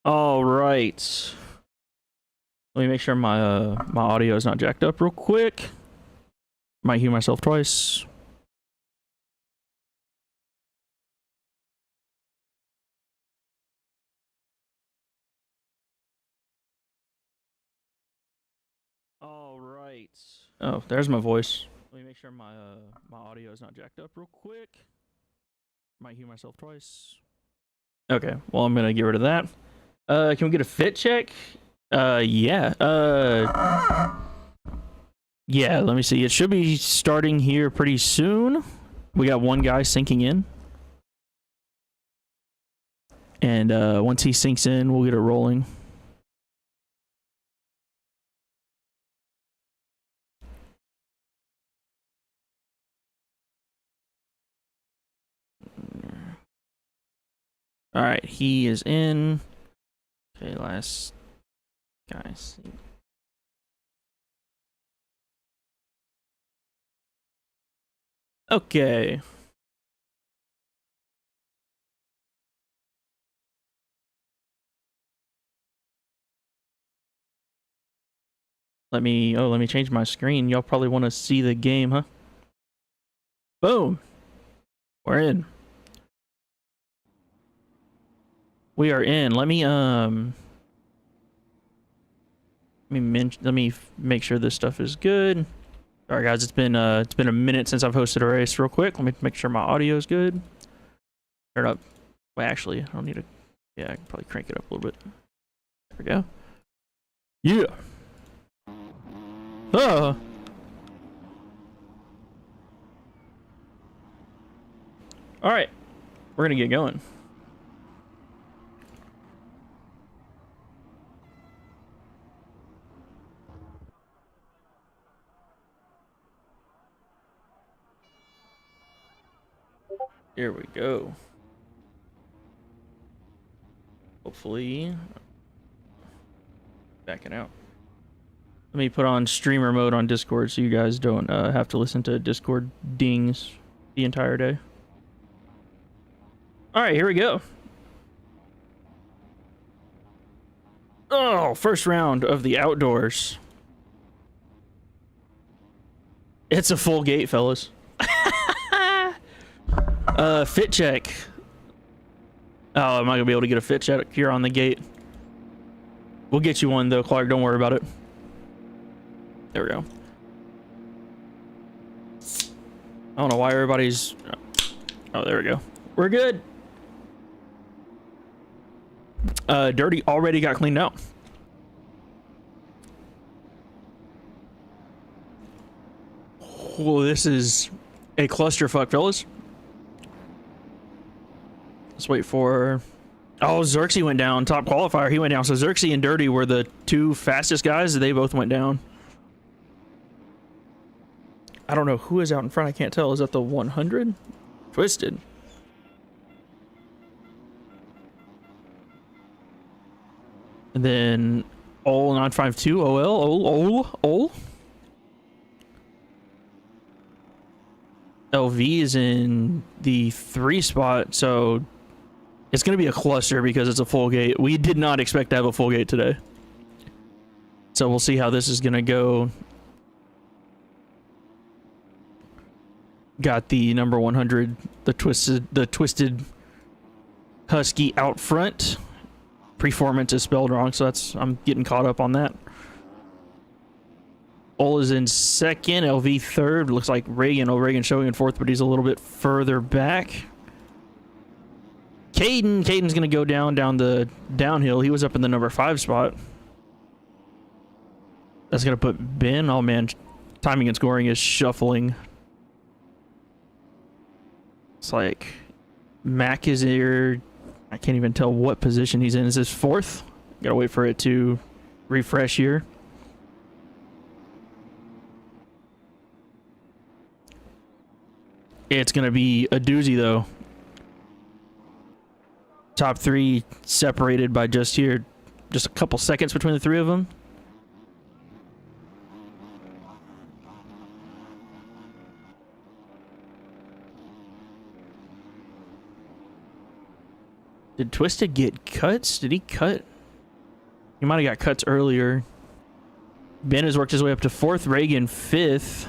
All right. Let me make sure my audio is not jacked up real quick. Might hear myself twice. All right. Oh, there's my voice. Let me make sure my audio is not jacked up real quick. Might hear myself twice. Okay, well I'm gonna get rid of that. Can we get a fit check? Yeah. Yeah, let me see. It should be starting here pretty soon. We got one guy sinking in. And once he sinks in, we'll get it rolling. All right, he is in. Okay, last guy. Okay. Let me change my screen. Y'all probably want to see the game, huh? Boom. We're in. We are in. Let me make sure this stuff is good. All right, guys, it's been a minute since I've hosted a race. Real quick, let me make sure my audio is good. Turn it up. Well, actually, I don't need to. Yeah, I can probably crank it up a little bit. There we go. Yeah. All right, we're gonna get going. Here we go. Hopefully, backing out. Let me put on streamer mode on Discord so you guys don't have to listen to Discord dings the entire day. All right, here we go. Oh, first round of the outdoors. It's a full gate, fellas. Fit check. Oh, I'm not gonna be able to get a fit check here on the gate. We'll get you one though, Clark. Don't worry about it. There we go. I don't know why everybody's... Oh, there we go. We're good. Dirty already got cleaned out. Oh, this is a clusterfuck, fellas. Let's wait for... Oh, Xerxes went down. Top qualifier, he went down. So Xerxes and Dirty were the two fastest guys. They both went down. I don't know who is out in front. I can't tell. Is that the 100? Twisted. And then Ol 952 OL Ol. LV is in the 3 spot, so it's going to be a cluster because it's a full gate. We did not expect to have a full gate today. So we'll see how this is going to go. Got the number 100, the twisted Husky out front. Performance is spelled wrong, so I'm getting caught up on that. Ol is in second, LV third. Looks like Reagan showing in fourth, but he's a little bit further back. Caden's gonna go down the downhill. He was up in the number 5 spot. That's gonna put Ben. Oh man, timing and scoring is shuffling. It's like Mac is here. I can't even tell what position he's in. Is this 4th? Gotta wait for it to refresh here. It's gonna be a doozy though. Top 3 separated by just a couple seconds between the 3 of them. Did Twisted get cuts? Did he cut? He might have got cuts earlier. Ben has worked his way up to 4th, Reagan 5th.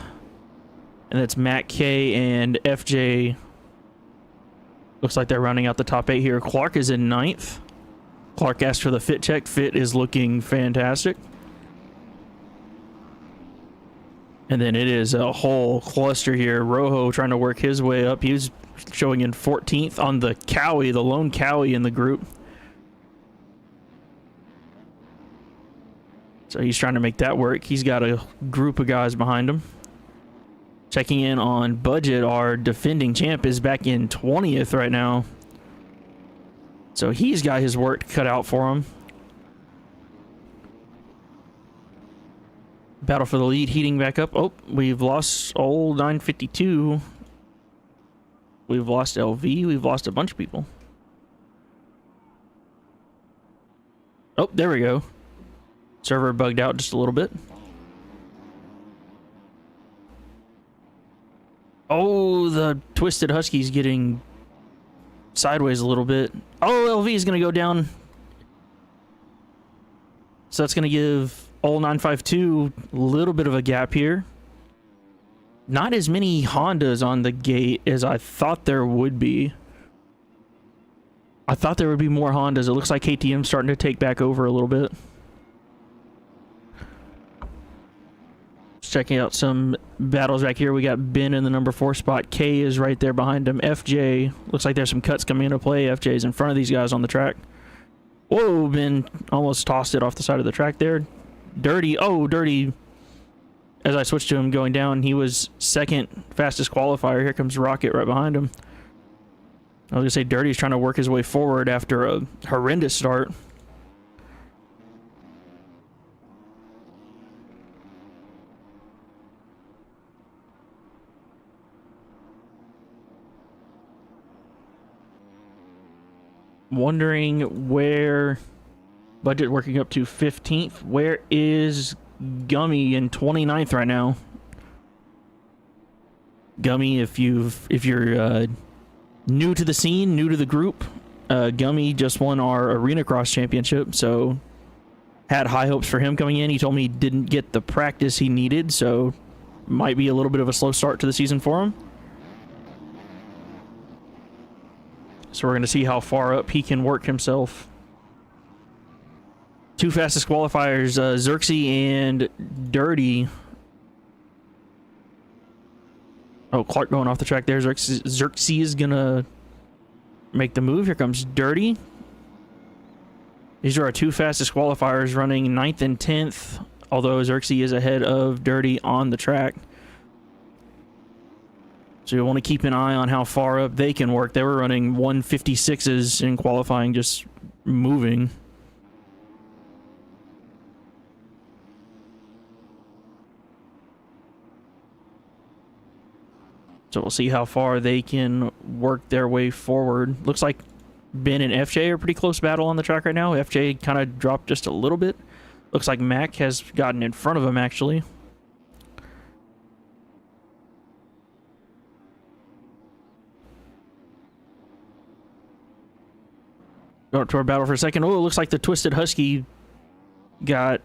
And that's Matt K and FJ. Looks like they're rounding out the top 8 here. Clark is in 9th. Clark asked for the fit check. Fit is looking fantastic. And then it is a whole cluster here. Rojo trying to work his way up. He was showing in 14th on the Cowie, the lone Cowie in the group. So he's trying to make that work. He's got a group of guys behind him. Checking in on Budget, our defending champ is back in 20th right now. So he's got his work cut out for him. Battle for the lead heating back up. Oh, we've lost old 952. We've lost LV. We've lost a bunch of people. Oh, there we go. Server bugged out just a little bit. Oh, the Twisted Husky's getting sideways a little bit. Oh, LV is going to go down. So that's going to give old 952 a little bit of a gap here. Not as many Hondas on the gate as I thought there would be. I thought there would be more Hondas. It looks like KTM's starting to take back over a little bit. Checking out some battles back here. We got Ben in the number 4 spot. K is right there behind him. FJ, looks like there's some cuts coming into play. FJ is in front of these guys on the track. Whoa, Ben almost tossed it off the side of the track there. Dirty, oh, Dirty. As I switched to him going down, he was 2nd fastest qualifier. Here comes Rocket right behind him. I was gonna say Dirty's trying to work his way forward after a horrendous start. Wondering where Budget working up to 15th. Where is Gummy in 29th right now? Gummy, if you're new to the scene, new to the group, Gummy just won our Arena Cross Championship, so had high hopes for him coming in. He told me he didn't get the practice he needed, so might be a little bit of a slow start to the season for him. So we're going to see how far up he can work himself. 2 fastest qualifiers, Xerxes and Dirty. Oh, Clark going off the track there. Xerxes is going to make the move. Here comes Dirty. These are our 2 fastest qualifiers, running 9th and 10th, although Xerxes is ahead of Dirty on the track. So you want to keep an eye on how far up they can work. They were running 156s in qualifying, just moving. So we'll see how far they can work their way forward. Looks like Ben and FJ are pretty close battle on the track right now. FJ kind of dropped just a little bit. Looks like Mac has gotten in front of him, actually. Go up to our battle for a second. Oh, it looks like the Twisted Husky got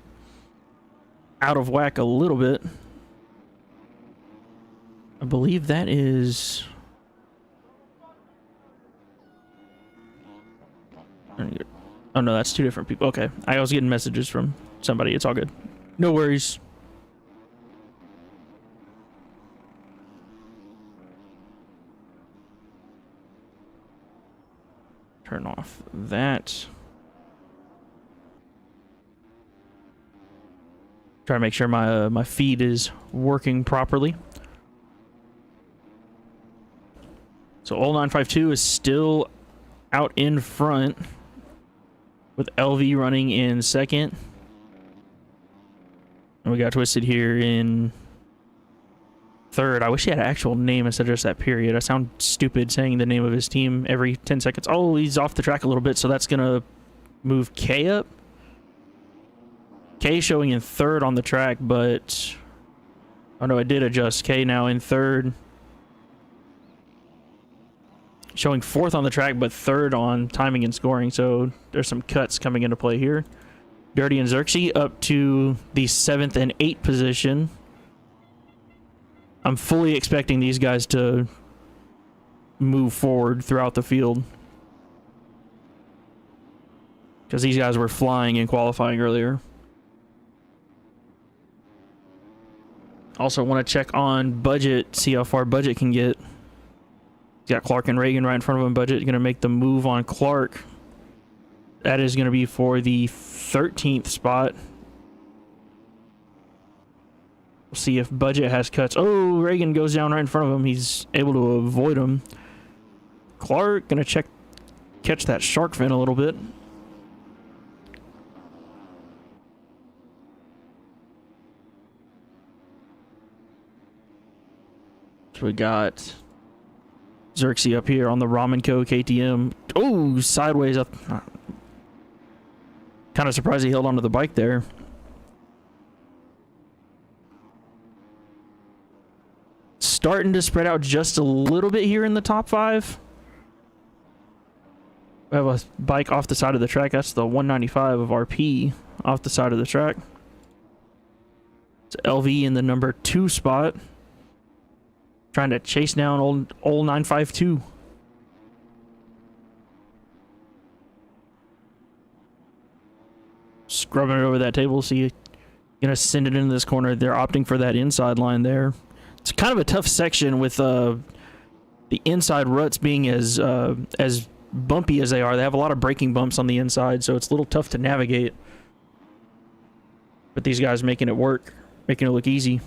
out of whack a little bit. I believe that is... Oh no, that's 2 different people. Okay, I was getting messages from somebody. It's all good. No worries. Turn off that. Try to make sure my feed is working properly. So old 952 is still out in front, with LV running in 2nd. And we got Twisted here in 3rd. I wish he had an actual name instead of just that period. I sound stupid saying the name of his team every 10 seconds. Oh, he's off the track a little bit, so that's going to move K up. K showing in 3rd on the track, but... Oh no, it did adjust. K now in 3rd. Showing 4th on the track, but 3rd on timing and scoring, so there's some cuts coming into play here. Dirty and Xerxes up to the 7th and 8th position. I'm fully expecting these guys to move forward throughout the field, because these guys were flying in qualifying earlier. Also want to check on Budget, see how far Budget can get. He's got Clark and Reagan right in front of him. Budget is going to make the move on Clark. That is going to be for the 13th spot. We'll see if Budget has cuts. Oh, Reagan goes down right in front of him. He's able to avoid him. Clark going to catch that shark fin a little bit. So we got Xerxes up here on the Ramen Co. KTM. Oh, sideways up. Kind of surprised he held onto the bike there. Starting to spread out just a little bit here in the top 5. We have a bike off the side of the track. That's the 195 of RP off the side of the track. It's LV in the number 2 spot. Trying to chase down old 952. Scrubbing it over that table. See, gonna send it into this corner. They're opting for that inside line there. It's kind of a tough section with the inside ruts being as bumpy as they are. They have a lot of braking bumps on the inside, so it's a little tough to navigate. But these guys making it work, making it look easy.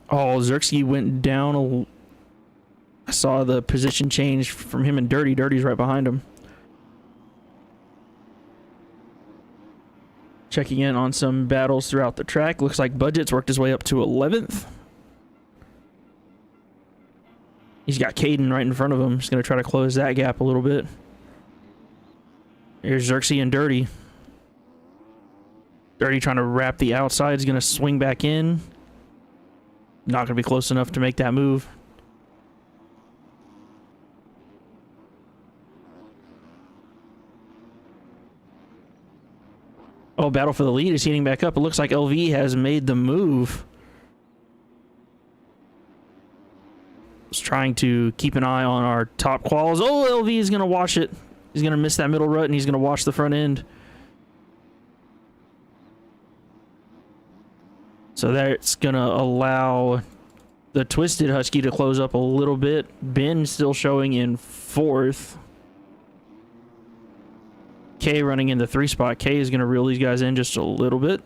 Oh, Xerxes went down. I saw the position change from him and Dirty. Dirty's right behind him. Checking in on some battles throughout the track. Looks like Budget's worked his way up to 11th. He's got Caden right in front of him. He's going to try to close that gap a little bit. Here's Xerxes and Dirty. Dirty trying to wrap the outside. He's going to swing back in. Not going to be close enough to make that move. Oh, battle for the lead is heating back up. It looks like LV has made the move. Just trying to keep an eye on our top quals. Oh, LV is going to wash it. He's going to miss that middle rut, and he's going to wash the front end. So that's going to allow the Twisted Husky to close up a little bit. Ben still showing in 4th. K running in the 3 spot. K is going to reel these guys in just a little bit.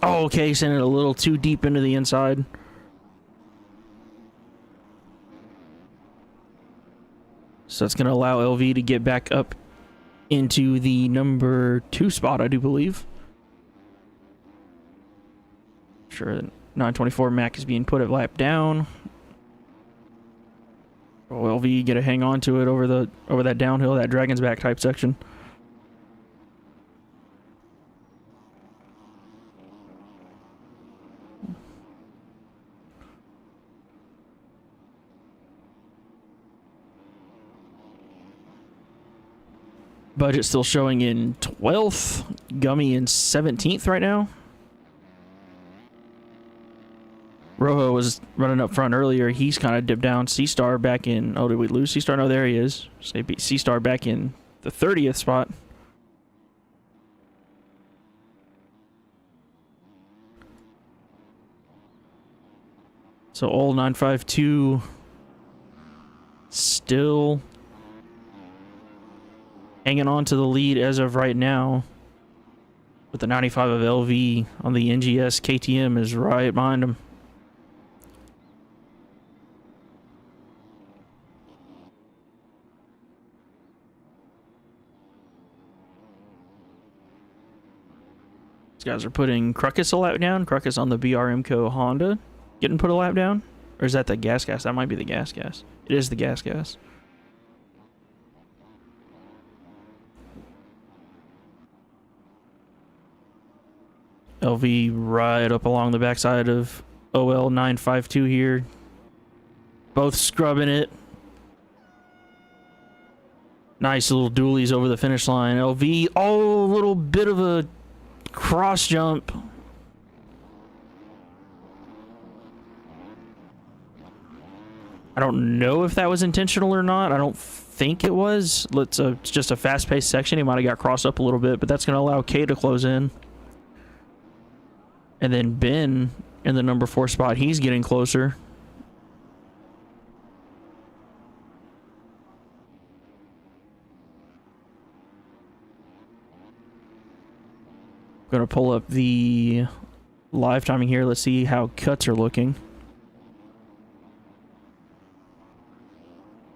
Oh, K sent it a little too deep into the inside. So that's going to allow LV to get back up into the number 2 spot, I do believe. Sure, 924 Mac is being put at lap down. Oh, LV get to hang on to it over that downhill, that Dragon's Back type section. Budget still showing in 12th. Gummy in 17th right now. Rojo was running up front earlier. He's kind of dipped down. C-Star back in... Oh, did we lose C-Star? No, there he is. C-Star back in the 30th spot. So, old 952 still hanging on to the lead as of right now. But the 95 of LV on the NGS KTM is right behind him. These guys are putting Crocus a lap down. Crocus on the BRMco Honda getting put a lap down. Or is that the gas? That might be the gas. It is the gas. LV right up along the backside of OL 952 here. Both scrubbing it. Nice little dualies over the finish line. LV, oh, a little bit of a cross jump. I don't know if that was intentional or not. I don't think it was. It's just a fast-paced section. He might have got crossed up a little bit, but that's going to allow K to close in. And then Ben in the number 4 spot, he's getting closer. Going to pull up the live timing here. Let's see how cuts are looking.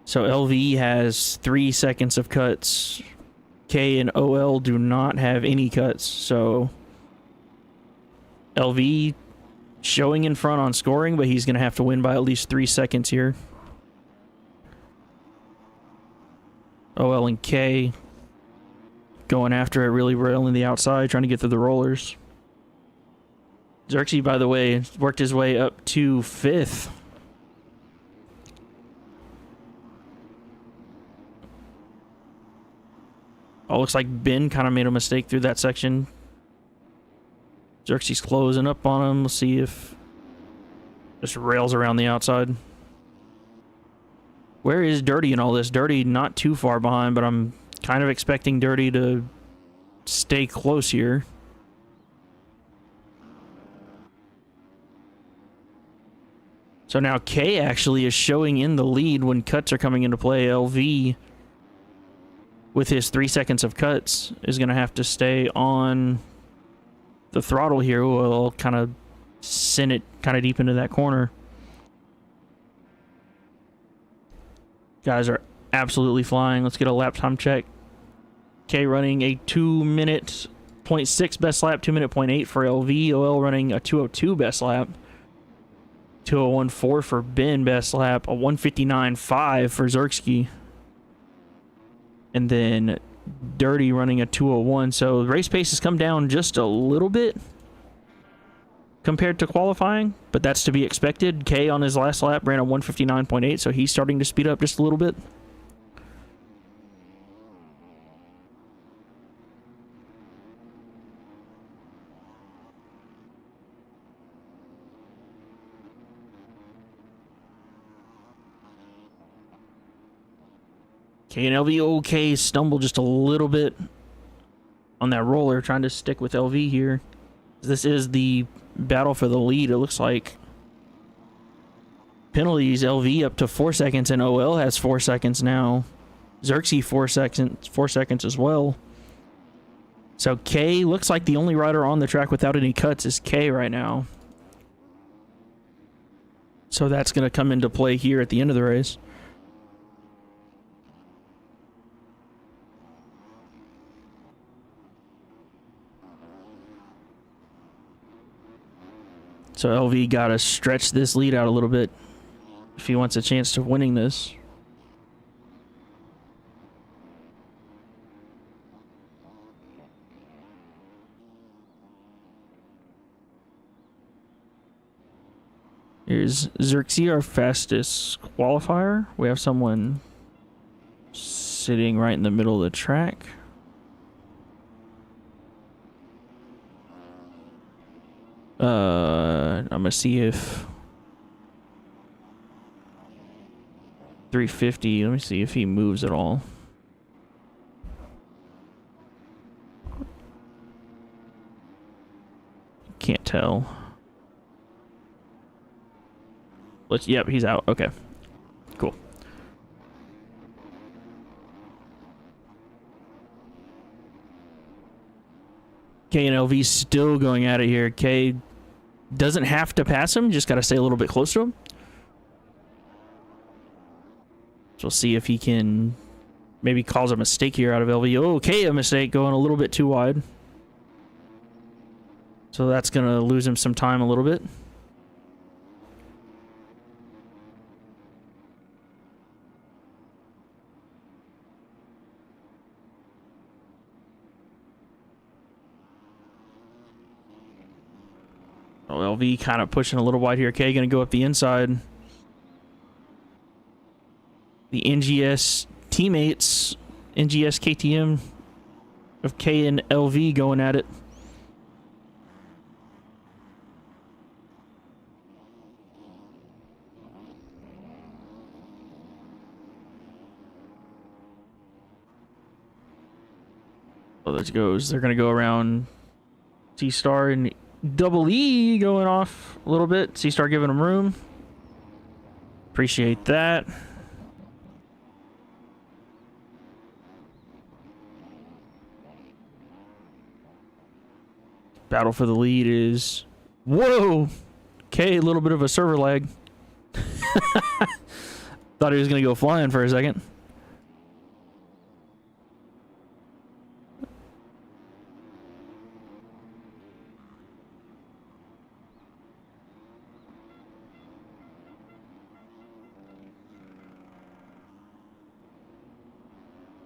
So LV has 3 seconds of cuts. K and OL do not have any cuts. So LV showing in front on scoring, but he's going to have to win by at least 3 seconds here. OL and K going after it, really railing the outside, trying to get through the rollers. Xerxes, by the way, worked his way up to 5th. Oh, looks like Ben kind of made a mistake through that section. Xerxes closing up on him. Let's see if just rails around the outside. Where is Dirty in all this? Dirty not too far behind, but I'm kind of expecting Dirty to stay close here. So now K actually is showing in the lead when cuts are coming into play. LV, with his 3 seconds of cuts, is going to have to stay on the throttle here. We'll kind of send it kind of deep into that corner. Guys are absolutely flying. Let's get a lap time check. K running a 2-minute 0.6 best lap, 2-minute 0.8 for LV. OL running a 2:02 best lap, 2:01.4 for Ben best lap, a 1:59.5 for Xerxes. And then Dirty running a 2:01. So the race pace has come down just a little bit compared to qualifying, but that's to be expected. K on his last lap ran a 1:59.8, so he's starting to speed up just a little bit. K and LV, okay, stumbled just a little bit on that roller, trying to stick with LV here. This is the battle for the lead, it looks like. Penalties, LV up to 4 seconds, and OL has 4 seconds now. Xerxes 4 seconds as well. So K looks like the only rider on the track without any cuts is K right now. So that's going to come into play here at the end of the race. So LV got to stretch this lead out a little bit if he wants a chance to winning this. Here's Xerxes, our fastest qualifier. We have someone sitting right in the middle of the track. I'm gonna see if 350. Let me see if he moves at all. Can't tell. Yep, he's out. Okay, cool. K and LV still going at it here. K doesn't have to pass him, just got to stay a little bit close to him. So we'll see if he can maybe cause a mistake here out of LV. Oh, K, a mistake, going a little bit too wide. So that's going to lose him some time a little bit. LV kind of pushing a little wide here. K going to go up the inside. the NGS teammates, NGS KTM of K and LV going at it. Oh, there goes. They're going to go around C-Star and Double E going off a little bit. C-Star giving them room. Appreciate that. Battle for the lead is... Whoa! Okay, a little bit of a server lag. Thought he was going to go flying for a second.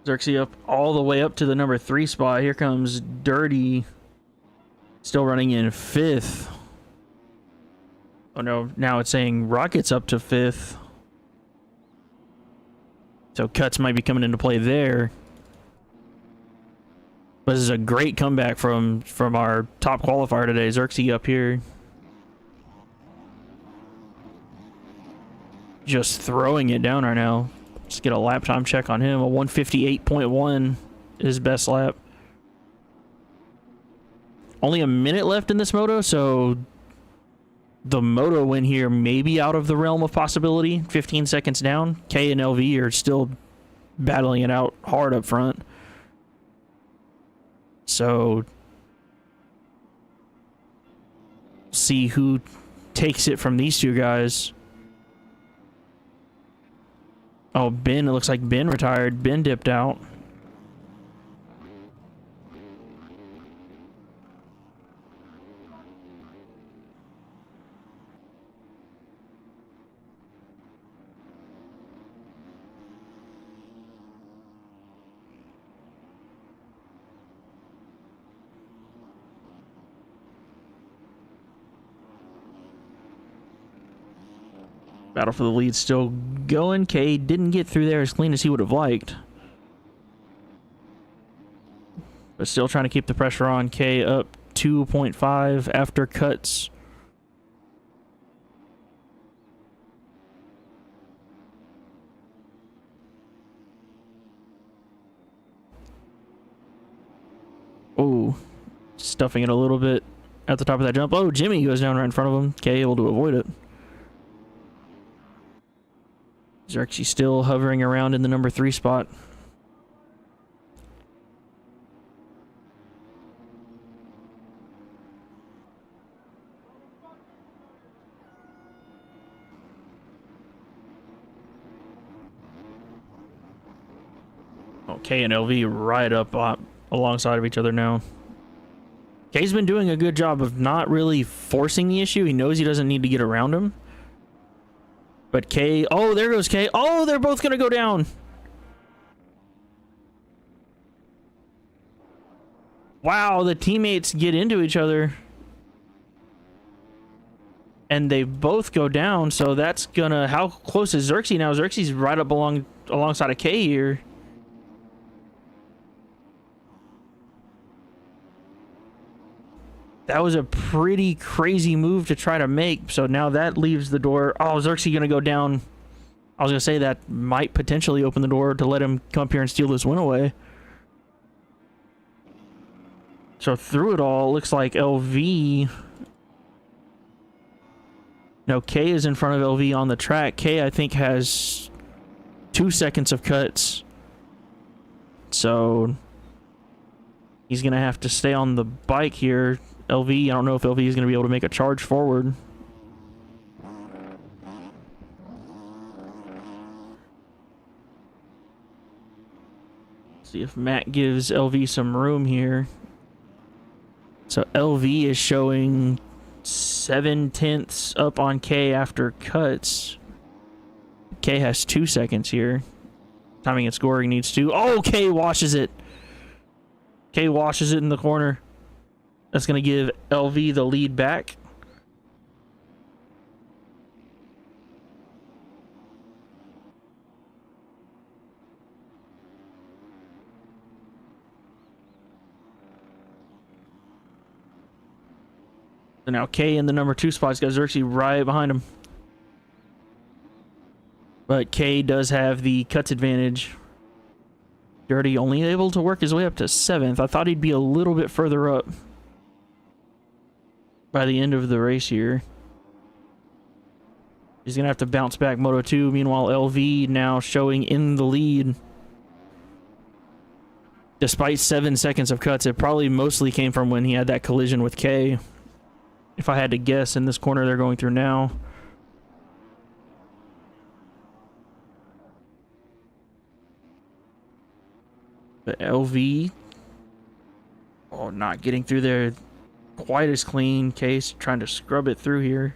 Xerxes up all the way up to the number 3 spot. Here comes Dirty. Still running in 5th. Oh no, now it's saying Rocket's up to 5th. So cuts might be coming into play there. But this is a great comeback from our top qualifier today. Xerxes up here. Just throwing it down right now. Let's get a lap time check on him. A 158.1 is best lap. Only a minute left in this moto, so the moto win here may be out of the realm of possibility. 15 seconds down. K and LV are still battling it out hard up front. So see who takes it from these two guys. Oh, Ben, it looks like Ben retired. Ben dipped out. Battle for the lead still going. K didn't get through there as clean as he would have liked. But still trying to keep the pressure on. K up 2.5 after cuts. Oh, stuffing it a little bit at the top of that jump. Oh, Jimmy goes down right in front of him. K able to avoid it. Xerxes still hovering around in the number 3 spot. K and LV right up alongside of each other now. K's been doing a good job of not really forcing the issue. He knows he doesn't need to get around him. But K... Oh, there goes K. Oh, they're both going to go down. Wow, the teammates get into each other. And they both go down, so that's going to... How close is Xerxes now? Xerxes right up alongside of K here. That was a pretty crazy move to try to make. So now that leaves the door. Oh, Xerxes going to go down. I was going to say that might potentially open the door to let him come up here and steal this win away. So through it all, looks like LV... No, K is in front of LV on the track. K, I think, has 2 seconds of cuts. So he's going to have to stay on the bike here. LV, I don't know if LV is going to be able to make a charge forward. See if Matt gives LV some room here. So LV is showing 7/10 up on K after cuts. K has 2 seconds here. Timing and scoring needs to. Oh, K washes it. K washes it in the corner. That's going to give LV the lead back. So now K in the number 2 spot's got Xerxes right behind him. But K does have the cuts advantage. Dirty only able to work his way up to 7th. I thought he'd be a little bit further up by the end of the race here. He's going to have to bounce back Moto 2. Meanwhile, LV now showing in the lead. Despite 7 seconds of cuts, it probably mostly came from when he had that collision with K. If I had to guess, in this corner they're going through now. But LV, not getting through there quite as clean. Case trying to scrub it through here.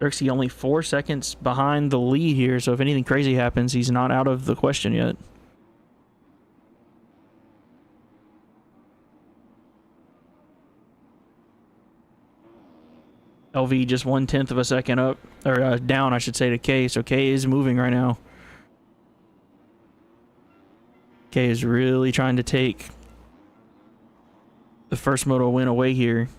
Xerxes only 4 seconds behind the lead here, so if anything crazy happens, he's not out of the question yet. LV just 1/10 of a second up, or down, I should say, to K, so K is moving right now. K is really trying to take the first moto win away here.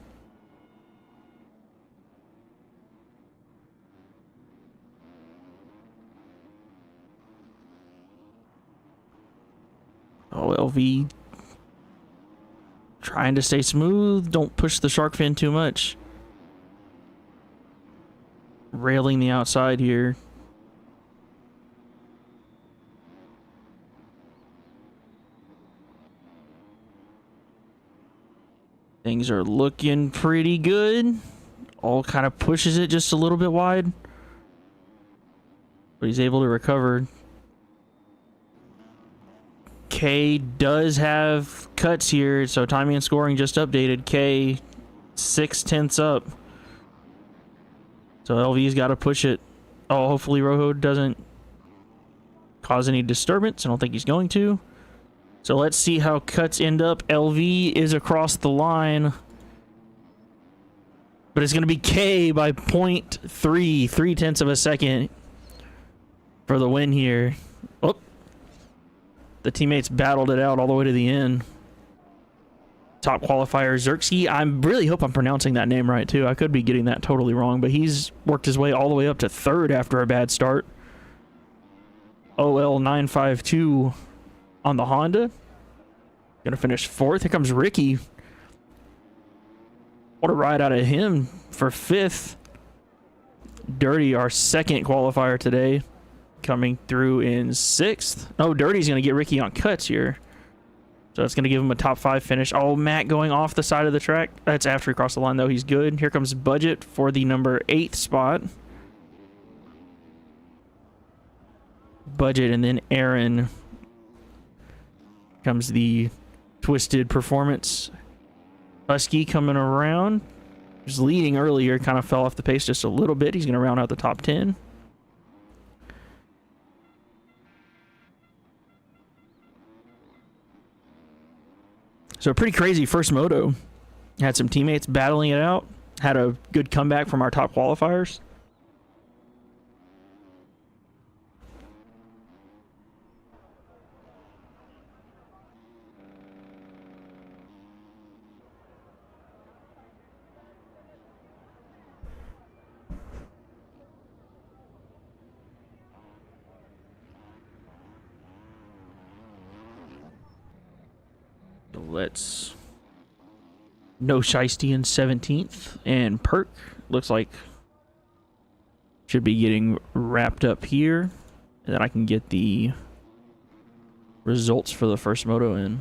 Oh, LV trying to stay smooth. Don't push the shark fin too much. Railing the outside here. Things are looking pretty good. All kind of pushes it just a little bit wide. But he's able to recover. K does have cuts here, so timing and scoring just updated. K 6/10 up. So LV's got to push it. Oh, hopefully Rojo doesn't cause any disturbance. I don't think he's going to. So let's see how cuts end up. LV is across the line. But it's going to be K by 0.3, 0.3 of a second for the win here. Oh, the teammates battled it out all the way to the end. Top qualifier Xerxes. I really hope I'm pronouncing that name right too. I could be getting that totally wrong, but he's worked his way all the way up to 3rd after a bad start. OL952 on the Honda. Gonna finish 4th. Here comes Ricky. What a ride out of him for 5th. Dirty, our 2nd qualifier today, coming through in 6th. Oh, Dirty's gonna get Ricky on cuts here. So it's going to give him a top 5 finish. Oh, Matt going off the side of the track. That's after he crossed the line, though. He's good. Here comes Budget for the number 8 spot. Budget, and then Aaron. Comes the Twisted Performance. Husky coming around. He was leading earlier. Kind of fell off the pace just a little bit. He's going to round out the top 10. So a pretty crazy first moto. Had some teammates battling it out. Had a good comeback from our top qualifiers. Let's No Shiesty in 17th, and Perk looks like should be getting wrapped up here, and then I can get the results for the first moto in.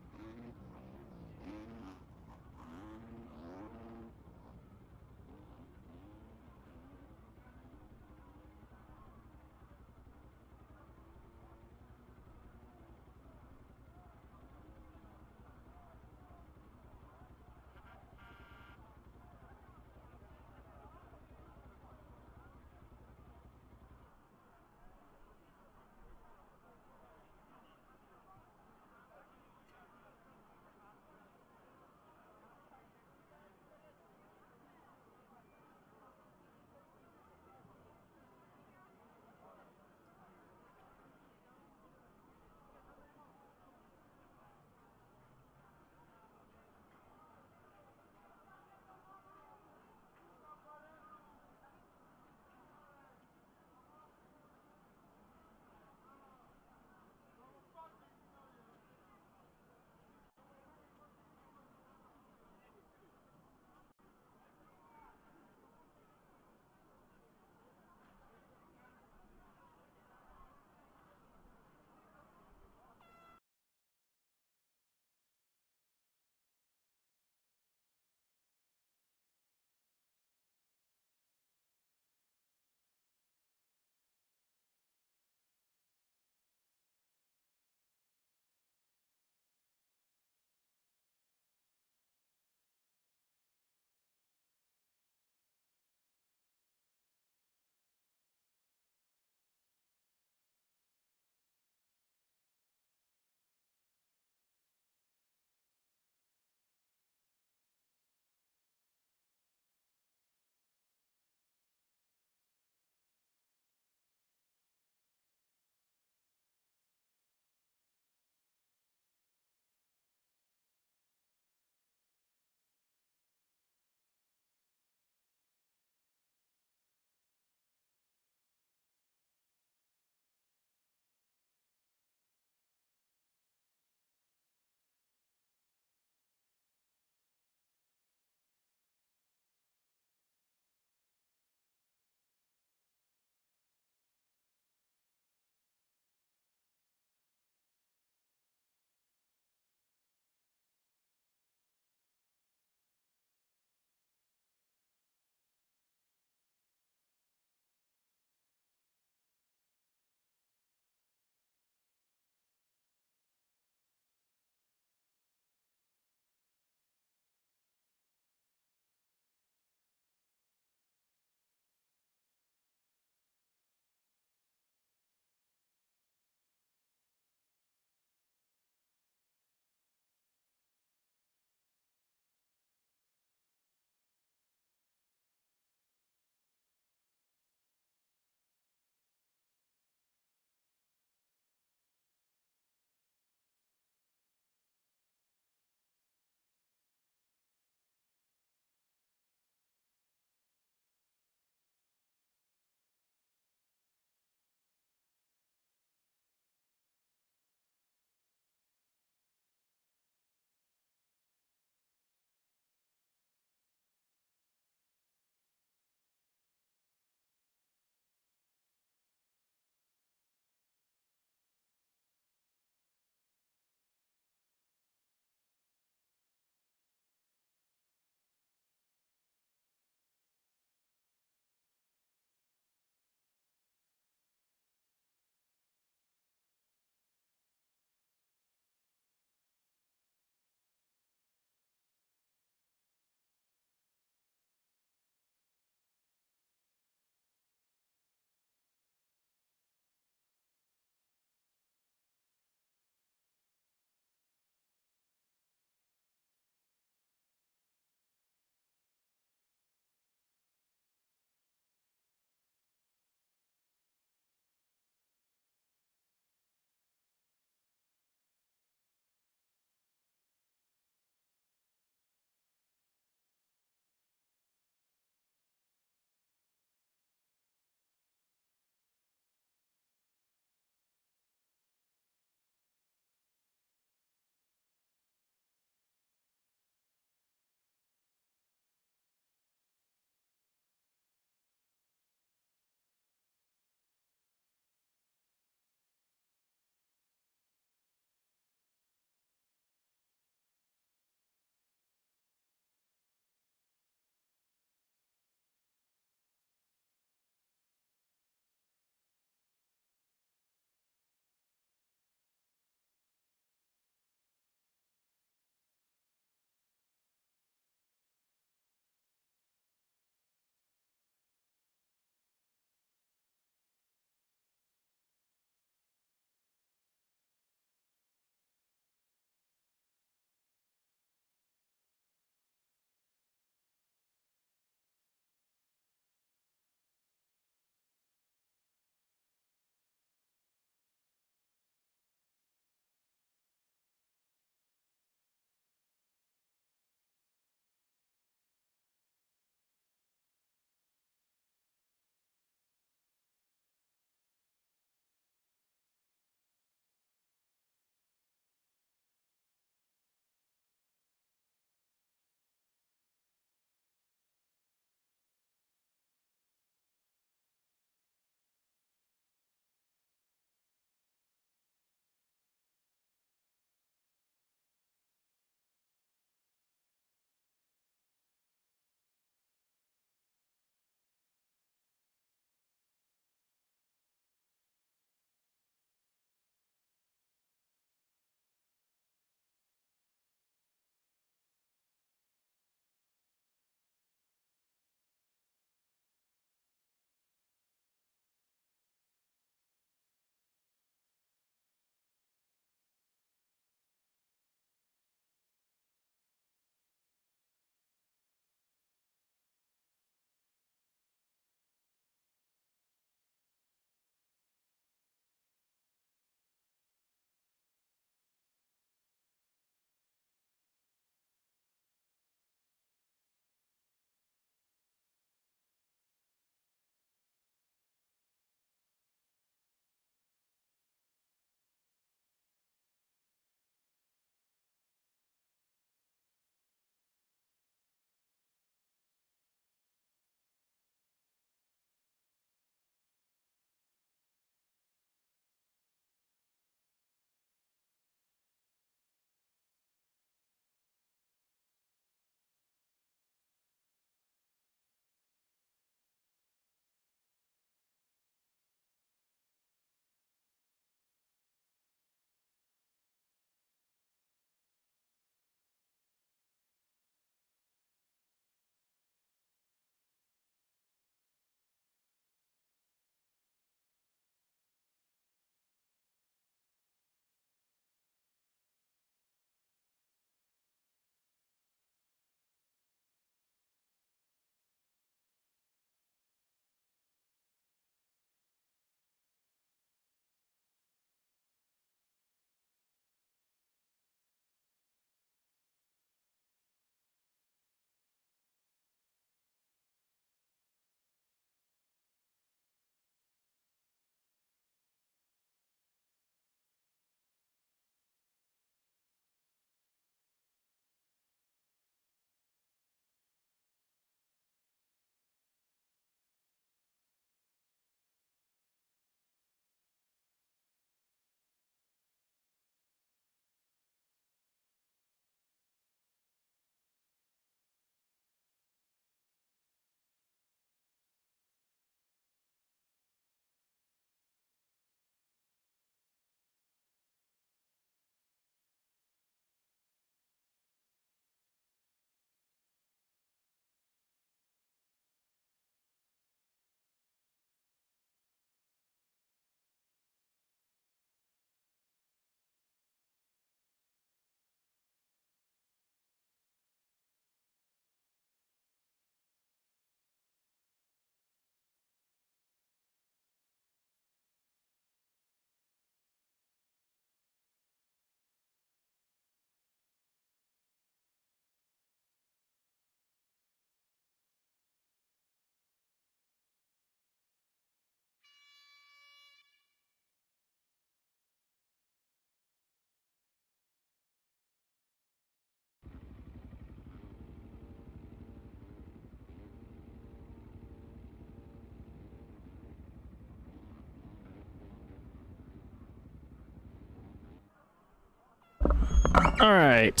Alright.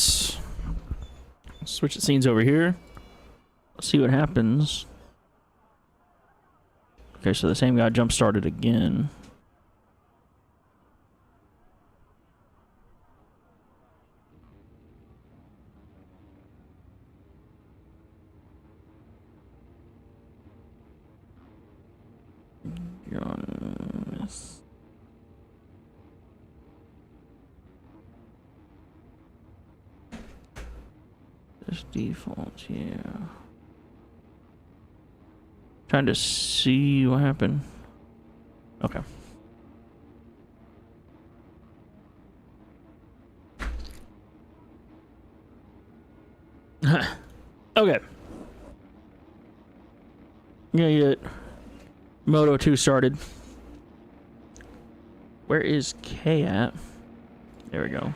Switch the scenes over here. Let's see what happens. Okay, so the same guy jump started again. This default, yeah. Trying to see what happened. Okay. Okay. I'm gonna get Moto 2 started. Where is Kay at? There we go.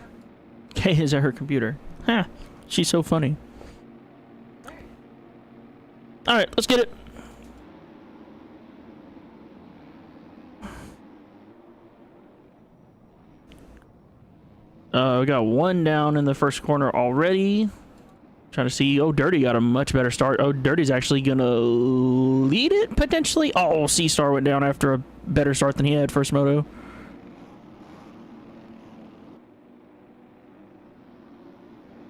Kay is at her computer. Huh. She's so funny. Alright, let's get it. We got one down in the first corner already. Trying to see. Oh, Dirty got a much better start. Oh, Dirty's actually gonna lead it potentially. Oh, C-Star went down after a better start than he had first moto.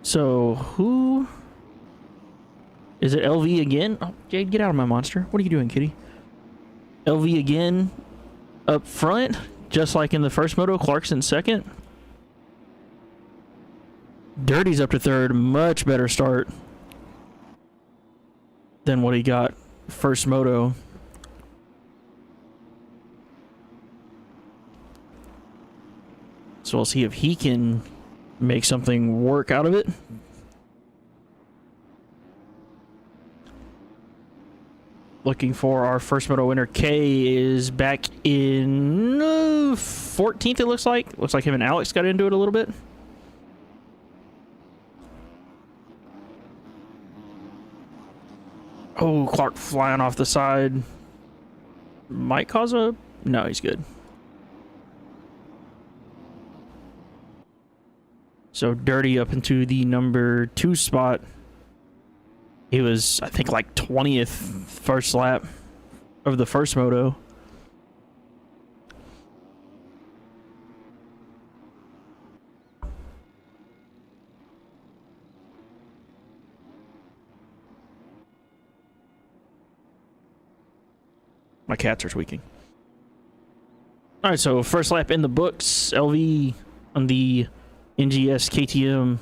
So who is it? LV again? Oh, Jade, get out of my monster. What are you doing, kitty? LV again up front, just like in the first moto. Clarkson second. Dirty's up to third. Much better start than what he got first moto. So we'll see if he can make something work out of it. Looking for our first moto winner. K is back in 14th, it looks like. Looks like him and Alex got into it a little bit. Oh, Clark flying off the side. Might cause a... No, he's good. So Dirty up into the number 2 spot. He was, I think, like 20th first lap of the first moto. My cats are tweaking. All right, so first lap in the books. LV on the NGS KTM,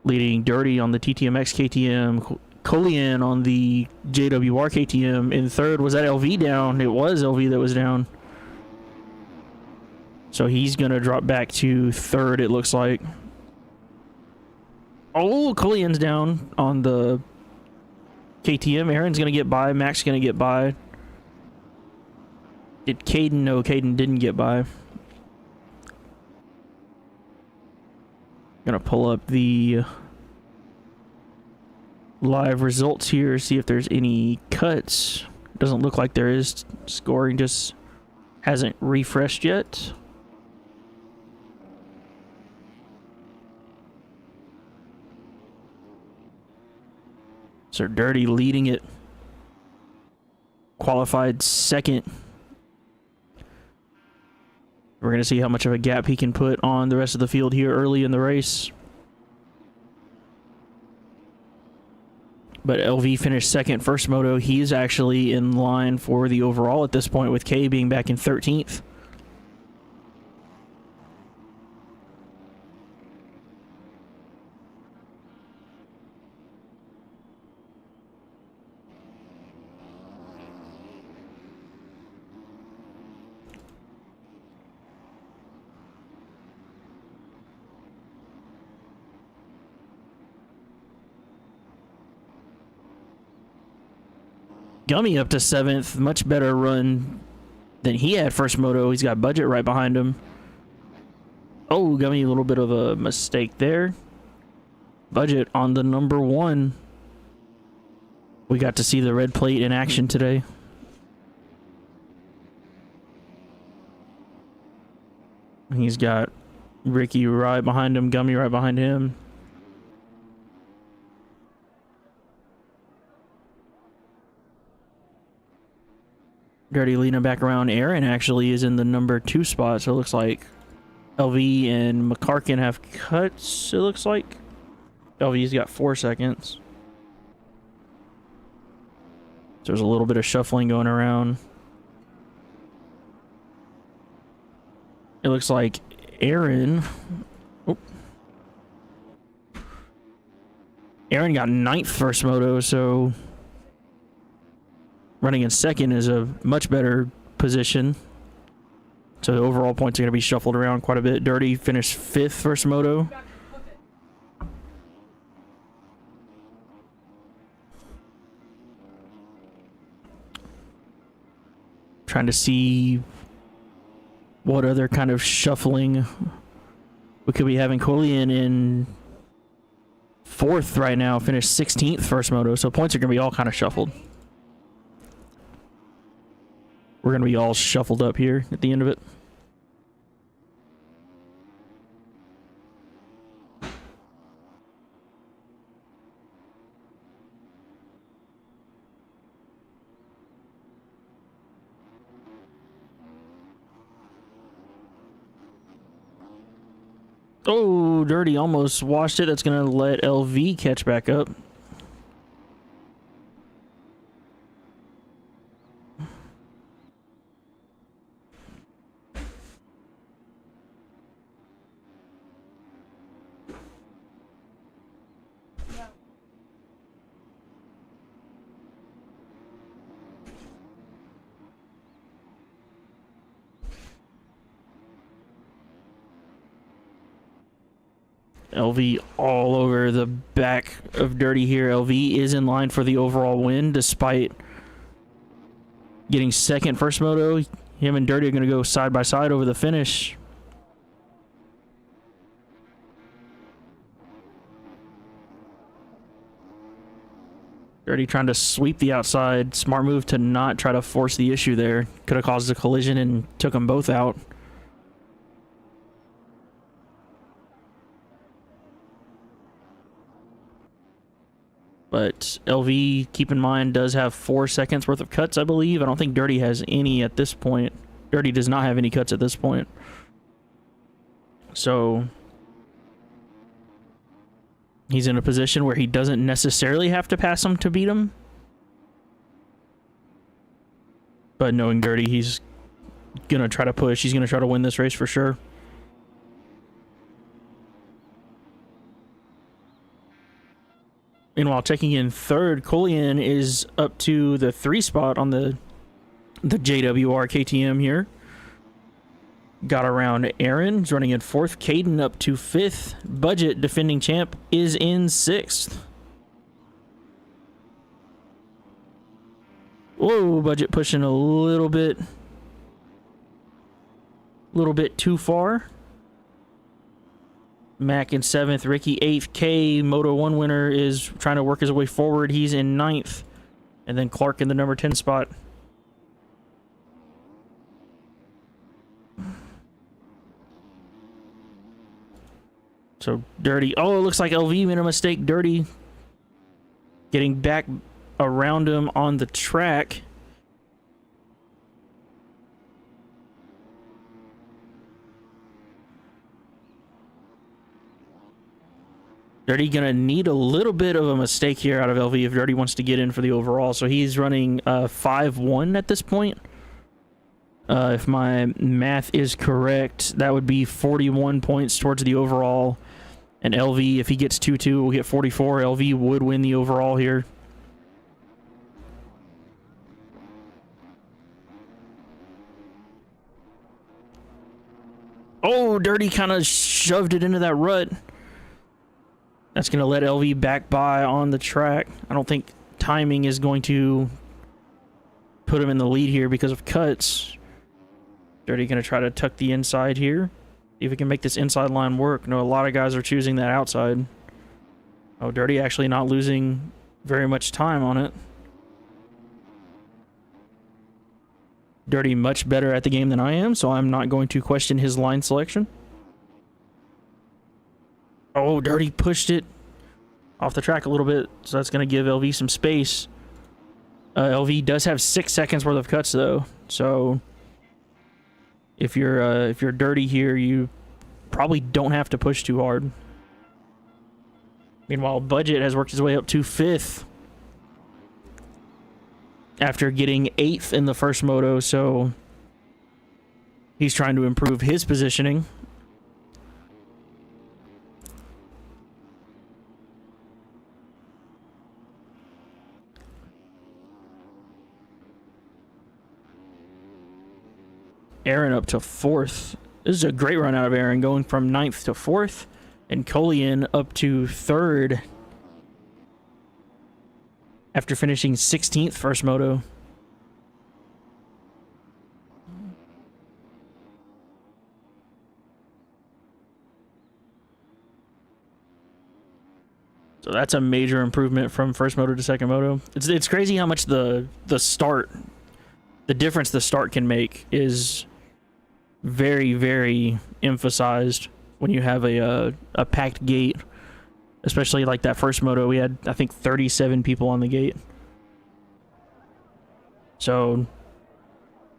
leading Dirty on the TTMX KTM. Colian on the JWR KTM. In third, was that LV down? It was LV that was down. So he's going to drop back to third, it looks like. Oh, Colian's down on the KTM. Aaron's going to get by. Mac's going to get by. Did Caden? No, Caden didn't get by. Gonna pull up the live results here, see if there's any cuts. Doesn't look like there is. Scoring just hasn't refreshed yet. So Dirty leading it. Qualified second. We're going to see how much of a gap he can put on the rest of the field here early in the race. But LV finished second first moto. He's actually in line for the overall at this point, with K being back in 13th. Gummy up to 7th. Much better run than he had first moto. He's got Budget right behind him. Oh, Gummy, a little bit of a mistake there. Budget on the number 1. We got to see the red plate in action today. He's got Ricky right behind him. Gummy right behind him. Dirty leading back around. Aaron actually is in the number 2 spot, so it looks like LV and McCarkin have cuts, it looks like. LV's got 4 seconds. So there's a little bit of shuffling going around. It looks like Aaron... Oh. Aaron got 9th first moto, so... running in 2nd is a much better position. So the overall points are going to be shuffled around quite a bit. Dirty finished 5th first moto. Trying to see what other kind of shuffling we could be having. Collian in 4th right now, finished 16th first moto. So points are going to be all kind of shuffled. We're going to be all shuffled up here at the end of it. Oh, Dirty almost washed it. That's going to let LV catch back up. LV all over the back of Dirty here. LV is in line for the overall win, despite getting 2nd first moto. Him and Dirty are going to go side by side over the finish. Dirty trying to sweep the outside. Smart move to not try to force the issue there. Could have caused a collision and took them both out. But LV, keep in mind, does have 4 seconds worth of cuts, I believe. I don't think Dirty has any at this point. Dirty does not have any cuts at this point. So he's in a position where he doesn't necessarily have to pass him to beat him. But knowing Dirty, he's going to try to push. He's going to try to win this race for sure. Meanwhile, checking in 3rd, Collian is up to the 3 spot on the JWR KTM here. Got around Aaron, he's running in 4th. Caden up to 5th. Budget, defending champ, is in 6th. Whoa, Budget pushing a little bit too far. Mac in 7th, Ricky 8th, K, Moto 1 winner, is trying to work his way forward. He's in 9th. And then Clark in the number 10 spot. So Dirty, oh, it looks like LV made a mistake. Dirty getting back around him on the track. Dirty gonna need a little bit of a mistake here out of LV if Dirty wants to get in for the overall. So he's running 5-1 at this point. If my math is correct, that would be 41 points towards the overall. And LV, if he gets 2-2, will get 44. LV would win the overall here. Oh, Dirty kind of shoved it into that rut. That's going to let LV back by on the track. I don't think timing is going to put him in the lead here because of cuts. Dirty going to try to tuck the inside here. See if we can make this inside line work. No, a lot of guys are choosing that outside. Oh, Dirty actually not losing very much time on it. Dirty much better at the game than I am, so I'm not going to question his line selection. Oh, Dirty pushed it off the track a little bit, so that's going to give LV some space. LV does have 6 seconds worth of cuts though, so if you're Dirty here, you probably don't have to push too hard. Meanwhile, Budget has worked his way up to 5th after getting 8th in the first moto, so he's trying to improve his positioning. Aaron up to 4th. This is a great run out of Aaron, going from 9th to 4th, and Colian up to 3rd after finishing 16th first moto. So that's a major improvement from first moto to second moto. It's crazy how much the difference the start can make is very, very emphasized when you have a packed gate, especially like that first moto. We had, I think, 37 people on the gate. So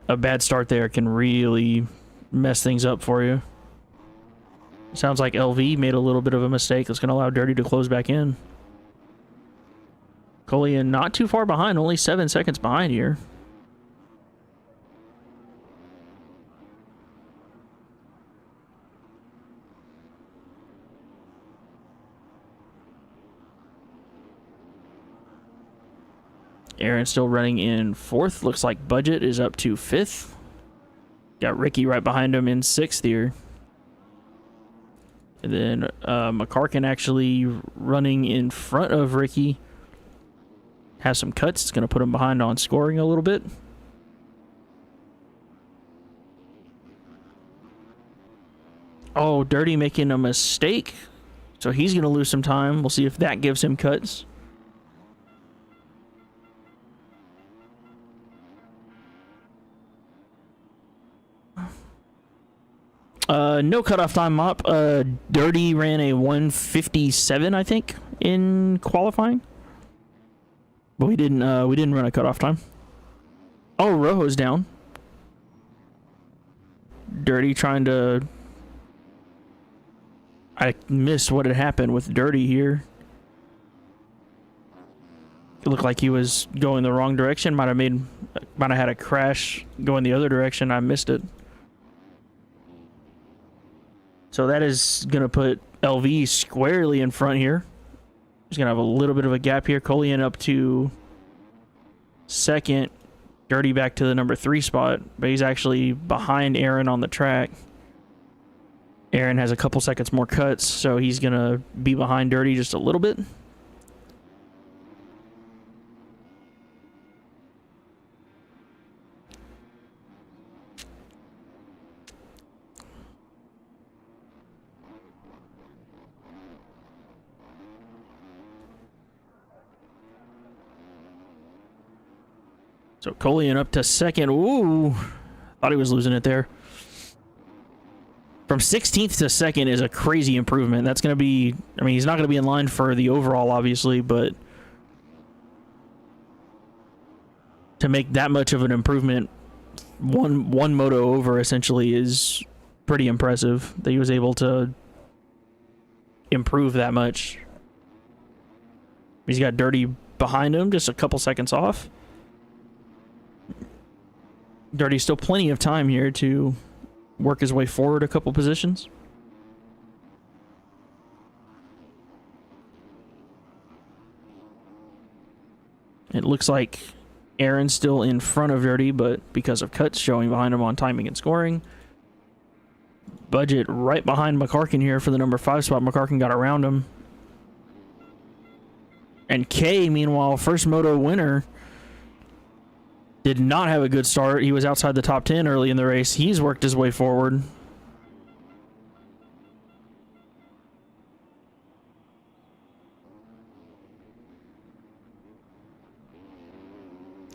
a bad start there can really mess things up for you. Sounds like LV made a little bit of a mistake that's going to allow Dirty to close back in. Colian not too far behind, only 7 seconds behind here. Aaron still running in 4th. Looks like Budget is up to 5th. Got Ricky right behind him in 6th here. And then McCarkin actually running in front of Ricky. Has some cuts. It's going to put him behind on scoring a little bit. Oh, Dirty making a mistake. So he's going to lose some time. We'll see if that gives him cuts. No cutoff time, Mop. Dirty ran a 1:57, I think, in qualifying. But we didn't run a cutoff time. Oh, Rojo's down. Dirty trying to... I missed what had happened with Dirty here. It looked like he was going the wrong direction. Might have had a crash going the other direction. I missed it. So that is going to put LV squarely in front here. He's going to have a little bit of a gap here. Colian up to 2nd. Dirty back to the number 3 spot. But he's actually behind Aaron on the track. Aaron has a couple seconds more cuts, so he's going to be behind Dirty just a little bit. So Colian up to 2nd. Ooh, thought he was losing it there. From 16th to 2nd is a crazy improvement. That's going to be... I mean, he's not going to be in line for the overall, obviously, but... to make that much of an improvement, one moto over, essentially, is pretty impressive. That he was able to improve that much. He's got Dirty behind him, just a couple seconds off. Dirty's still plenty of time here to work his way forward a couple positions. It looks like Aaron's still in front of Dirty, but because of cuts showing behind him on timing and scoring. Budget right behind McCarkin here for the number 5 spot. McCarkin got around him. And K, meanwhile, first moto winner, did not have a good start. He was outside the top 10 early in the race. He's worked his way forward.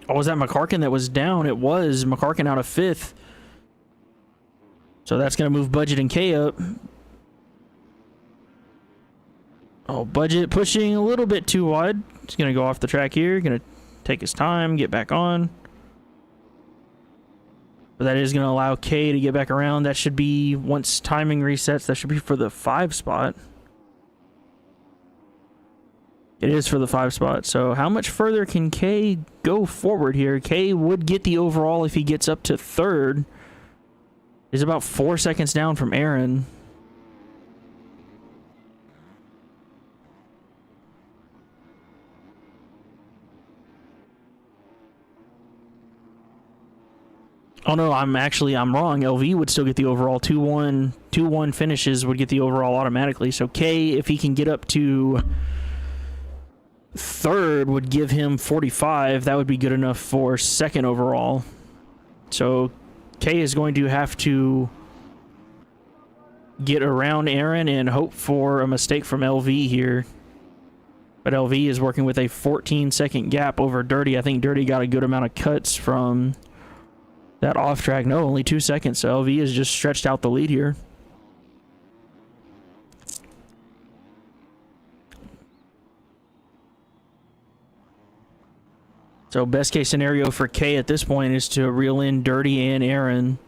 Oh, was that McCarkin that was down? It was. McCarkin out of 5th. So that's going to move Budget and K up. Oh, Budget pushing a little bit too wide. He's going to go off the track here. Going to take his time, get back on. But that is going to allow K to get back around. That should be, once timing resets, that should be for the 5 spot. It is for the 5 spot. So how much further can K go forward here? K would get the overall if he gets up to 3rd. He's about 4 seconds down from Aaron. Oh no, I'm wrong. LV would still get the overall. 2-1 finishes would get the overall automatically. So K, if he can get up to 3rd, would give him 45. That would be good enough for 2nd overall. So K is going to have to get around Aaron and hope for a mistake from LV here. But LV is working with a 14-second gap over Dirty. I think Dirty got a good amount of cuts from that off track. No, only 2 seconds. So LV has just stretched out the lead here. So best case scenario for K at this point is to reel in Dirty and Aaron.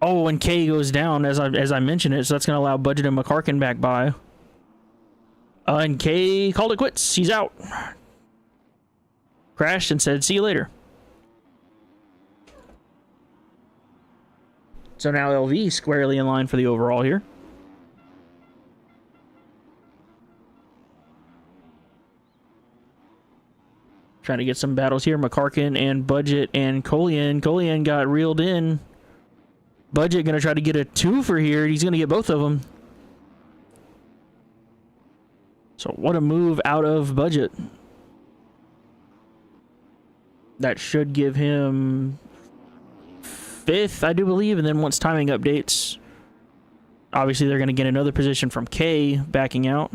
Oh, and K goes down as I mentioned it, so that's going to allow Budget and McCarkin back by. And K called it quits. He's out. Crashed and said, "See you later." So now LV squarely in line for the overall here. Trying to get some battles here. McCarkin and Budget and Colian. Colian got reeled in. Budget going to try to get a 2 for here. He's going to get both of them. So what a move out of Budget. That should give him 5th, I do believe. And then once timing updates, obviously they're going to get another position from K backing out.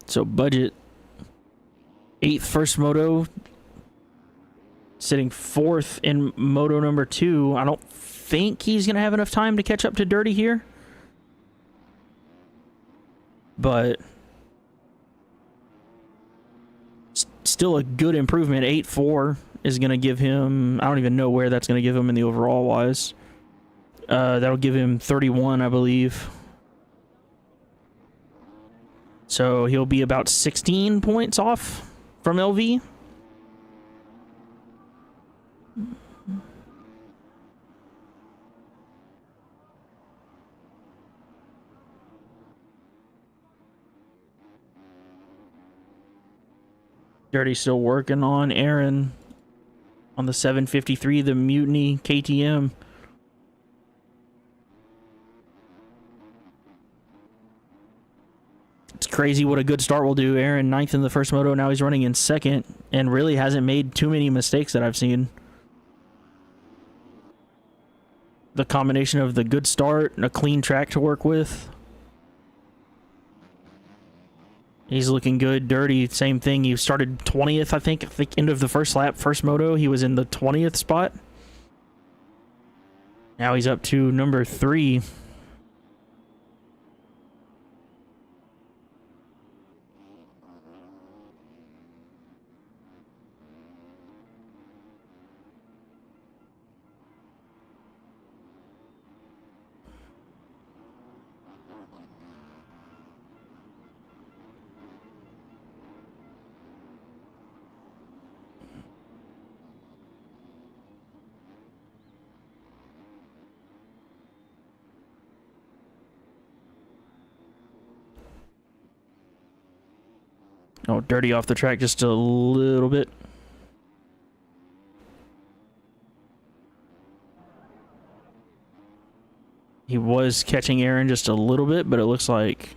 So Budget, 8th first moto, sitting 4th in moto number 2. I don't think he's going to have enough time to catch up to Dirty here. But still a good improvement. 8-4 is going to give him, I don't even know where that's going to give him in the overall wise. That'll give him 31, I believe. So he'll be about 16 points off from LV. Dirty still working on Aaron on the 753, the Mutiny KTM. It's crazy what a good start will do. Aaron 9th in the first moto. Now he's running in 2nd and really hasn't made too many mistakes that I've seen. The combination of the good start and a clean track to work with. He's looking good. Dirty, same thing. He started 20th, I think, end of the first lap, first moto. He was in the 20th spot. Now he's up to number 3. Oh, Dirty off the track just a little bit. He was catching Aaron just a little bit, but it looks like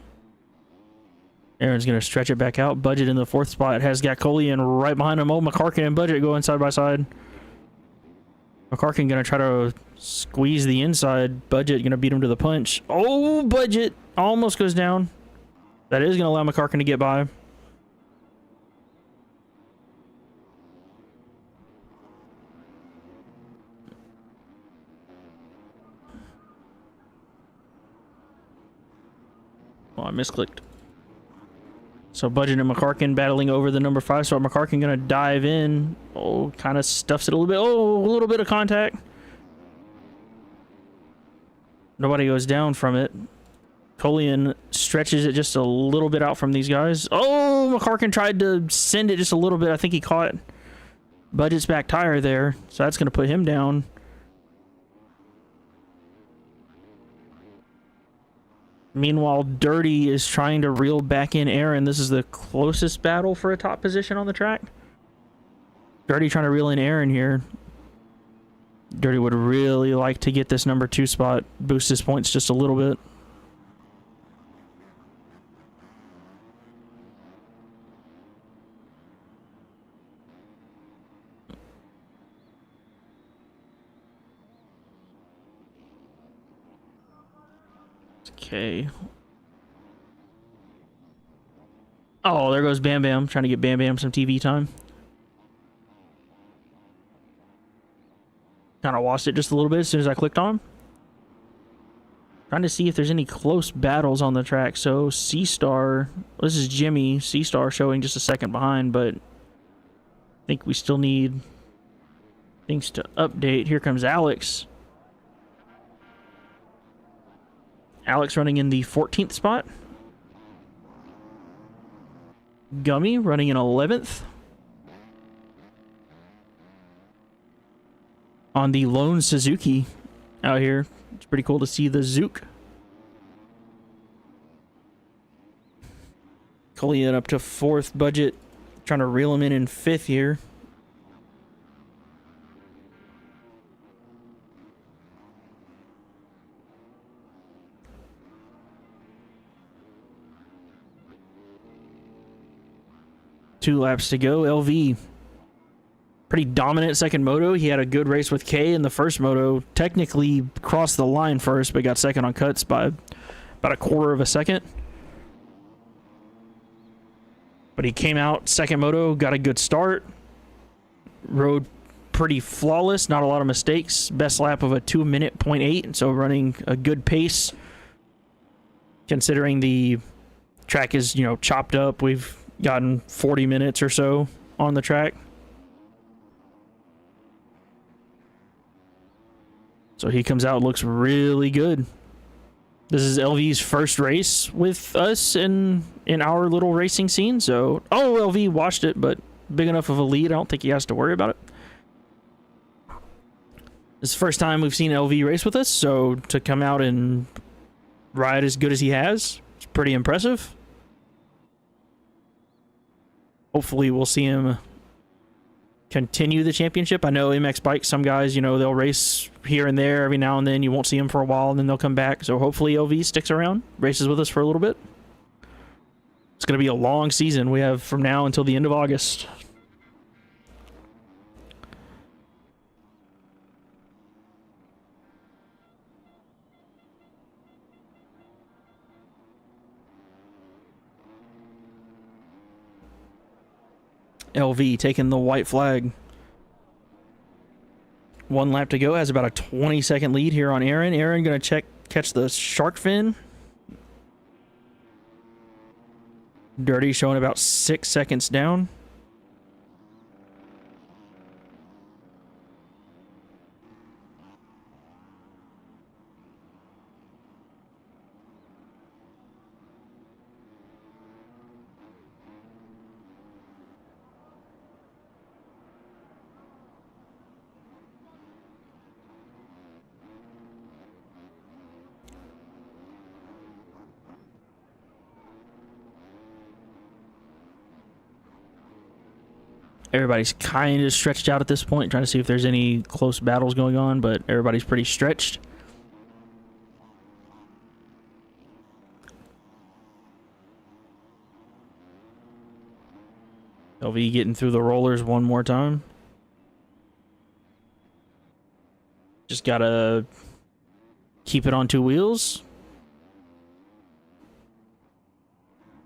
Aaron's going to stretch it back out. Budget in the 4th spot has got Colian right behind him. Oh, McCarkin and Budget going side by side. McCarkin going to try to squeeze the inside. Budget going to beat him to the punch. Oh, Budget almost goes down. That is going to allow McCarkin to get by. Oh, I misclicked. So Budget and McCarkin battling over the number 5 spot. McCarkin gonna dive in. Oh, kind of stuffs it a little bit. Oh, a little bit of contact. Nobody goes down from it. Colian stretches it just a little bit out from these guys. Oh, McCarkin tried to send it just a little bit. I think he caught Budget's back tire there. So that's gonna put him down. Meanwhile, Dirty is trying to reel back in Aaron. This is the closest battle for a top position on the track. Dirty trying to reel in Aaron here. Dirty would really like to get this number 2 spot, boost his points just a little bit. Okay. Oh, there goes Bam Bam. Trying to get Bam Bam some TV time. Kind of lost it just a little bit as soon as I clicked on him. Trying to see if there's any close battles on the track. So C-Star, this is Jimmy. C-Star showing just a second behind, but I think we still need things to update. Here comes Alex. Alex running in the 14th spot. Gummy running in 11th. On the lone Suzuki out here. It's pretty cool to see the Zook. Colian up to 4th. Budget trying to reel him in 5th here. Two laps to go. LV, pretty dominant second moto. He had a good race with K in the first moto. Technically crossed the line first, but got second on cuts by about a quarter of a second. But he came out second moto, got a good start. Rode pretty flawless, not a lot of mistakes. Best lap of a 2-minute 0.8, so running a good pace. Considering the track is, you know, chopped up, we've gotten 40 minutes or so on the track. So he comes out, looks really good. This is LV's first race with us in our little racing scene. So, oh, LV watched it, but big enough of a lead, I don't think he has to worry about it. This is the first time we've seen LV race with us, so to come out and ride as good as he has, it's pretty impressive. Hopefully we'll see him continue the championship. I know MX Bikes, some guys, you know, they'll race here and there every now and then. You won't see them for a while, and then they'll come back. So hopefully LV sticks around, races with us for a little bit. It's going to be a long season. We have from now until the end of August. LV taking the white flag. 1 lap to go. Has about a 20-second lead here on Aaron. Aaron going to catch the shark fin. Dirty showing about 6 seconds down. Everybody's kind of stretched out at this point, trying to see if there's any close battles going on, but everybody's pretty stretched. LV getting through the rollers one more time. Just gotta keep it on 2 wheels.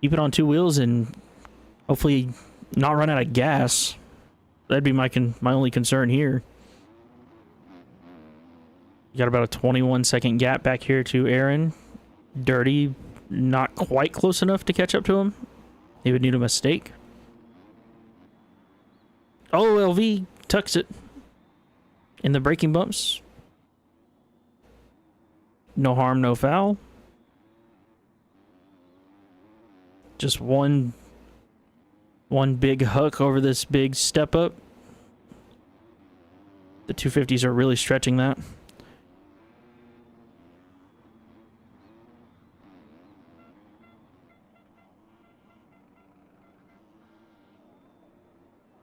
Keep it on 2 wheels and hopefully not run out of gas. That'd be my only concern here. You got about a 21-second gap back here to Aaron. Dirty not quite close enough to catch up to him. He would need a mistake. Oh, LV tucks it in the braking bumps. No harm, no foul. Just one big huck over this big step up. The 250s are really stretching that.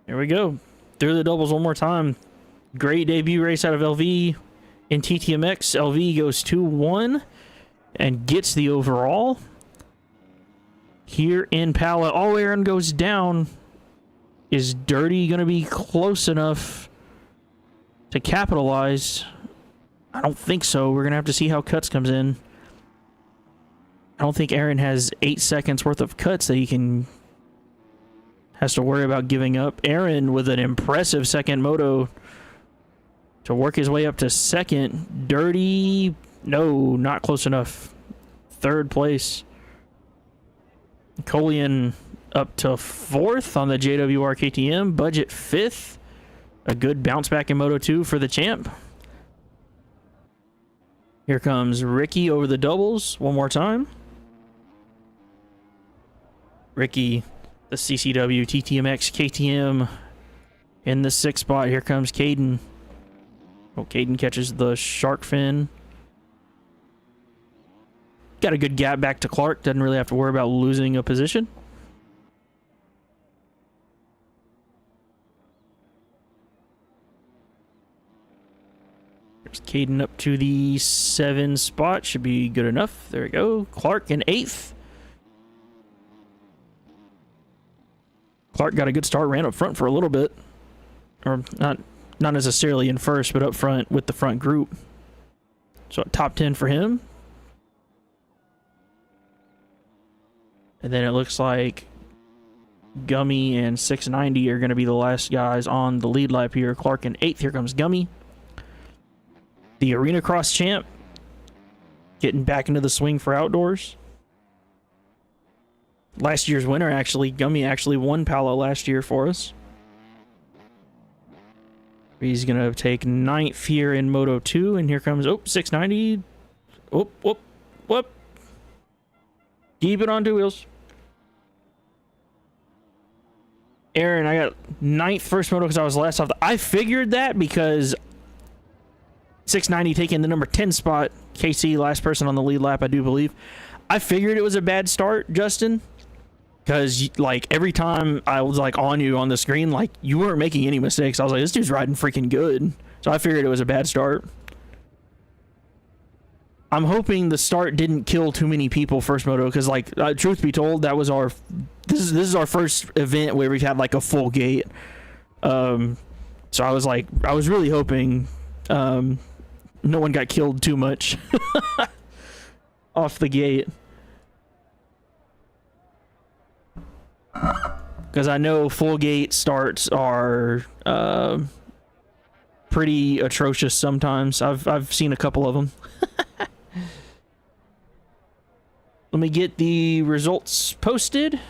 Here we go. Through the doubles one more time. Great debut race out of LV in TTMX. LV goes 2-1 and gets the overall. Here in Pala, oh, Aaron goes down. Is Dirty going to be close enough to capitalize? I don't think so. We're going to have to see how cuts comes in. I don't think Aaron has 8 seconds worth of cuts that he has to worry about giving up. Aaron with an impressive second moto to work his way up to second. Dirty, no, not close enough. Third place. Colian up to fourth on the JWR KTM. Budget fifth. A good bounce back in Moto 2 for the champ. Here comes Ricky over the doubles one more time. Ricky, the CCW, TTMX, KTM in the 6th spot. Here comes Caden. Oh, Caden catches the shark fin. Got a good gap back to Clark. Doesn't really have to worry about losing a position. There's Caden up to the 7 spot. Should be good enough. There we go. Clark in 8th. Clark got a good start. Ran up front for a little bit. Or not necessarily in first, but up front with the front group. So top 10 for him. And then it looks like Gummy and 690 are going to be the last guys on the lead lap here. Clark in 8th. Here comes Gummy. The Arena Cross champ. Getting back into the swing for outdoors. Last year's winner, actually. Gummy actually won Palo last year for us. He's going to take 9th here in Moto 2. And here comes, 690. Whoop. Keep it on 2 wheels. Aaron, I got 9th first moto because I was last off. I figured that because 690 taking the number 10 spot. KC, last person on the lead lap, I do believe. I figured it was a bad start, Justin. Because, like, every time I was, like, on you on the screen, like, you weren't making any mistakes. I was like, this dude's riding freaking good. So I figured it was a bad start. I'm hoping the start didn't kill too many people first moto, because, like, truth be told, that was our... This is our first event where we've had, like, a full gate. So I was, like... I was really hoping no one got killed too much off the gate. Because I know full gate starts are pretty atrocious sometimes. I've seen a couple of them. Let me get the results posted.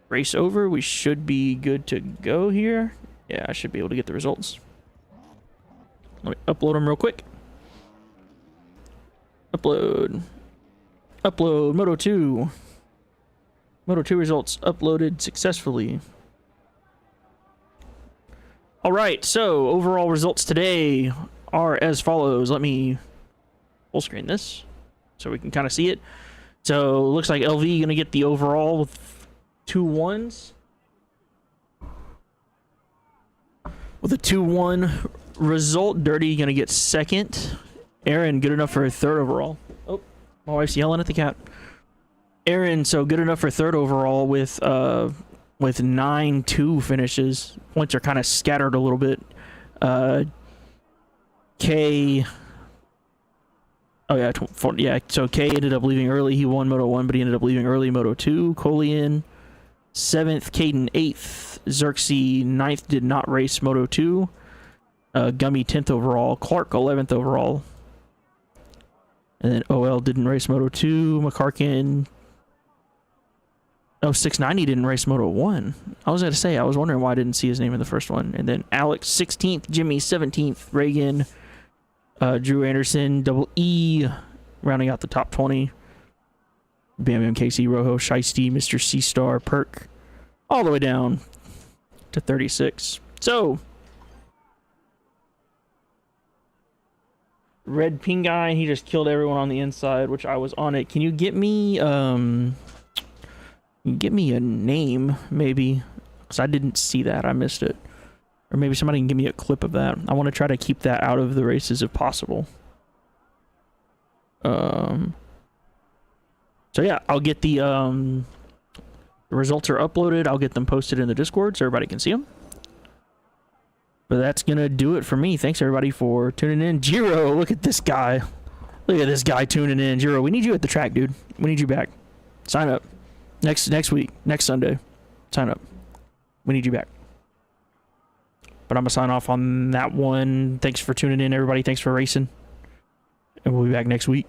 Race over. We should be good to go here. Yeah, I should be able to get the results. Let me upload them real quick. Upload. Moto 2. Moto 2 results uploaded successfully. Alright, so overall results today are as follows. Let me full screen this so we can kind of see it. So looks like LV gonna get the overall with 2 1s. With a 2-1 result, Dirty gonna get second. Aaron good enough for a third overall. Oh, my wife's yelling at the cat. Aaron, so good enough for third overall with 9-2 finishes. Points are kind of scattered a little bit. K. Oh yeah, so K ended up leaving early. He won Moto 1, but he ended up leaving early Moto 2. Colian 7th, Caden 8th, Xerxes 9th, did not race Moto 2. Gummy 10th overall, Clark 11th overall. And then OL didn't race Moto 2. McCarkin. Oh, 690 didn't race Moto 1. I was going to say, I was wondering why I didn't see his name in the first one. And then Alex 16th, Jimmy 17th, Reagan, Drew Anderson, Double E, rounding out the top 20. Bam Bam KC, Rojo, Shiesty, Mr. C-Star, Perk, all the way down to 36. So, Red Ping Guy, he just killed everyone on the inside, which I was on it. Can you get me, give me a name, maybe? Because I didn't see that. I missed it. Or maybe somebody can give me a clip of that. I want to try to keep that out of the races if possible. So yeah, I'll get the results are uploaded. I'll get them posted in the Discord so everybody can see them. But that's going to do it for me. Thanks everybody for tuning in. Jiro, look at this guy. Look at this guy tuning in. Jiro, we need you at the track, dude. We need you back. Sign up. Next week, next Sunday, sign up. We need you back. But I'm gonna sign off on that one. Thanks for tuning in, everybody. Thanks for racing, and we'll be back next week.